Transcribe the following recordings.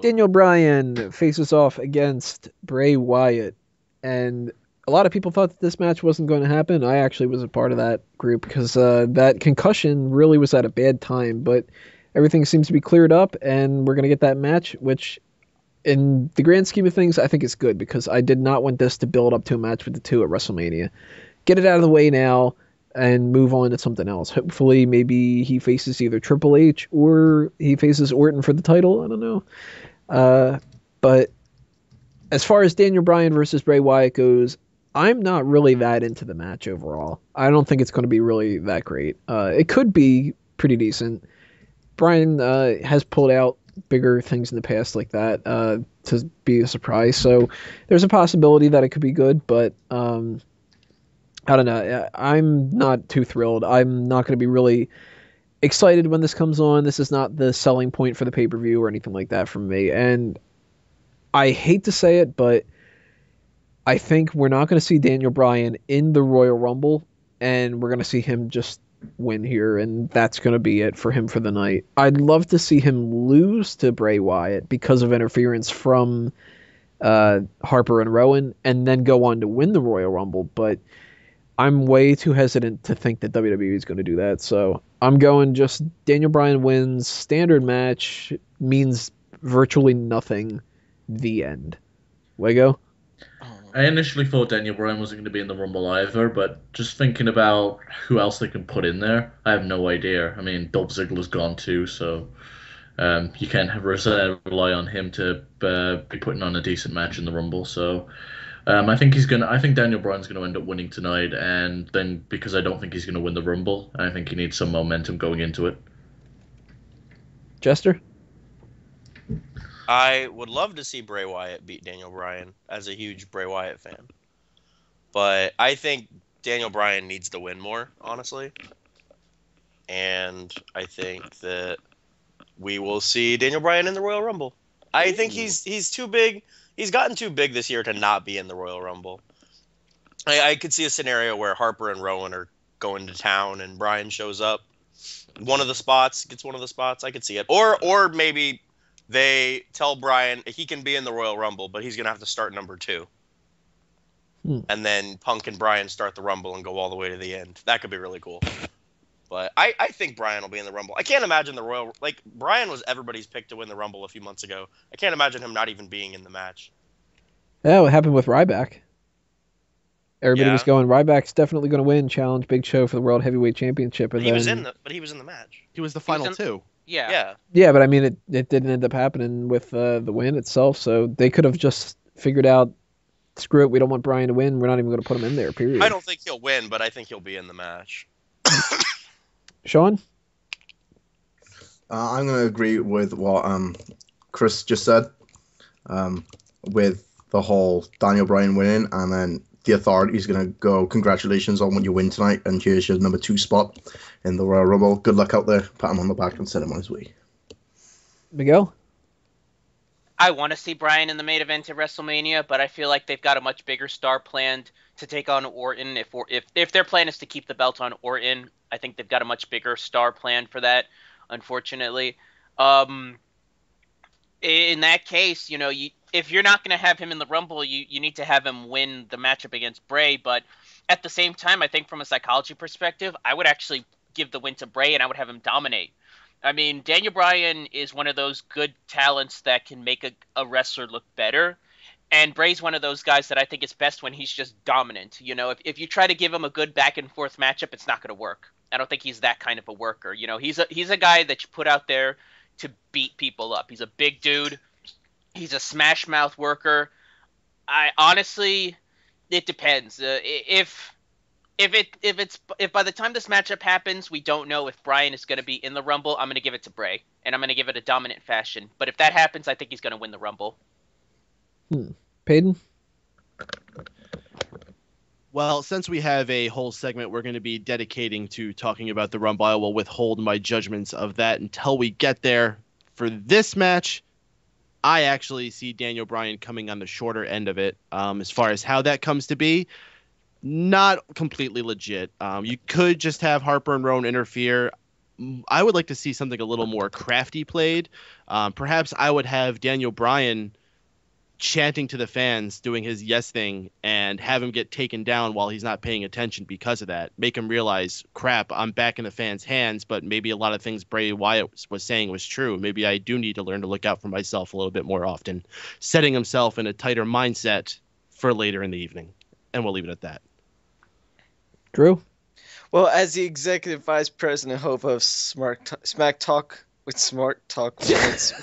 Daniel Bryan faces off against Bray Wyatt, and a lot of people thought that this match wasn't going to happen. I actually was a part of that group because that concussion really was at a bad time, but everything seems to be cleared up, and we're going to get that match, which in the grand scheme of things, I think it's good because I did not want this to build up to a match with the two at WrestleMania. Get it out of the way now and move on to something else. Hopefully, maybe he faces either Triple H or he faces Orton for the title. I don't know. But as far as Daniel Bryan versus Bray Wyatt goes, I'm not really that into the match overall. I don't think it's going to be really that great. It could be pretty decent. Bryan has pulled out bigger things in the past like that to be a surprise. So there's a possibility that it could be good, but I don't know. I'm not too thrilled. I'm not going to be really excited when this comes on. This is not the selling point for the pay-per-view or anything like that from me. And I hate to say it, but I think we're not going to see Daniel Bryan in the Royal Rumble, and we're going to see him just win here, and that's going to be it for him for the night. I'd love to see him lose to Bray Wyatt because of interference from Harper and Rowan, and then go on to win the Royal Rumble, but I'm way too hesitant to think that WWE is going to do that, so I'm going just Daniel Bryan wins, standard match, means virtually nothing, the end. Wego? I initially thought Daniel Bryan wasn't going to be in the Rumble either, but just thinking about who else they can put in there, I have no idea. I mean, Dolph Ziggler's gone too, so you can't rely on him to be putting on a decent match in the Rumble. So I think he's gonna. I think Daniel Bryan's going to end up winning tonight, and then because I don't think he's going to win the Rumble, I think he needs some momentum going into it. Jester? I would love to see Bray Wyatt beat Daniel Bryan as a huge Bray Wyatt fan. But I think Daniel Bryan needs to win more, honestly. And I think that we will see Daniel Bryan in the Royal Rumble. I think he's too big. He's gotten too big this year to not be in the Royal Rumble. I could see a scenario where Harper and Rowan are going to town and Bryan shows up. Gets one of the spots. I could see it. Or maybe they tell Bryan he can be in the Royal Rumble, but he's going to have to start number 2. And then Punk and Bryan start the Rumble and go all the way to the end. That could be really cool. But I think Bryan will be in the Rumble. I can't imagine the Royal... Like, Bryan was everybody's pick to win the Rumble a few months ago. I can't imagine him not even being in the match. Yeah, what happened with Ryback? Everybody was Yeah. going, Ryback's definitely going to win, challenge Big Show for the World Heavyweight Championship. And But he was then, he was in the match. He was the final in- two. Yeah. Yeah. yeah, but I mean, it didn't end up happening with the win itself, so they could have just figured out, screw it, we don't want Bryan to win, we're not even going to put him in there, period. I don't think he'll win, but I think he'll be in the match. Sean? I'm going to agree with what Chris just said, with the whole Daniel Bryan winning, and then the Authority's going to go, congratulations on what you win tonight, and here's your number 2 spot in the Royal Rumble. Good luck out there. Pat him on the back and send him on his way. Miguel? I want to see Bryan in the main event at WrestleMania, but I feel like they've got a much bigger star planned to take on Orton. If their plan is to keep the belt on Orton, I think they've got a much bigger star planned for that, unfortunately. In that case, if you're not going to have him in the Rumble, you need to have him win the matchup against Bray. But at the same time, I think from a psychology perspective, I would actually give the win to Bray and I would have him dominate. I mean, Daniel Bryan is one of those good talents that can make a wrestler look better. And Bray's one of those guys that I think is best when he's just dominant. If you try to give him a good back and forth matchup, it's not going to work. I don't think he's that kind of a worker. He's a guy that you put out there to beat people up. He's a big dude. He's a smash mouth worker. I honestly, it depends. If by the time this matchup happens, we don't know if Bryan is going to be in the Rumble, I'm going to give it to Bray, and I'm going to give it a dominant fashion. But if that happens, I think he's going to win the Rumble. Peyton? Well, since we have a whole segment we're going to be dedicating to talking about the Rumble, I will withhold my judgments of that until we get there. For this match, I actually see Daniel Bryan coming on the shorter end of it. As far as how that comes to be, not completely legit. You could just have Harper and Rowan interfere. I would like to see something a little more crafty played. Perhaps I would have Daniel Bryan chanting to the fans, doing his yes thing, and have him get taken down while he's not paying attention because of that. Make him realize, crap, I'm back in the fans' hands, but maybe a lot of things Bray Wyatt was saying was true. Maybe I do need to learn to look out for myself a little bit more often, setting himself in a tighter mindset for later in the evening. And we'll leave it at that. Drew? Well, as the executive vice president of Smack Talk with Smart Talk Minutes,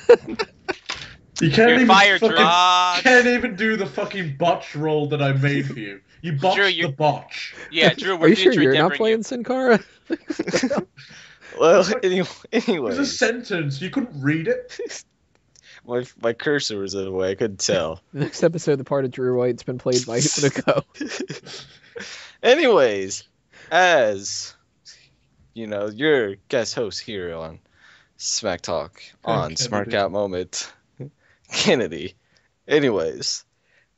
You can't You're even fired, Drew. can't even do the fucking botch roll that I made for you. You botched Drew, the botch. Yeah, Drew, Are we're you sure future you're not endeavoring playing you. Sin Cara? well, It was a anyways, sentence. You couldn't read it. my cursor was in the way. I couldn't tell. The next episode, the part of Drew White's been played by Nico. Anyways, as you know, your guest host here on Smack Talk on Kennedy. Smart Out Moment, Kennedy. Anyways,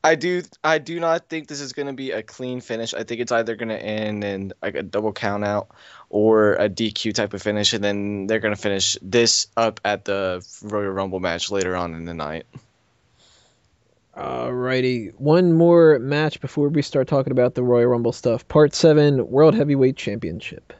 I do not think this is going to be a clean finish. I think it's either going to end in like a double count out or a DQ type of finish, and then they're going to finish this up at the Royal Rumble match later on in the night. Alrighty, one more match before we start talking about the Royal Rumble stuff. Part 7, World Heavyweight Championship.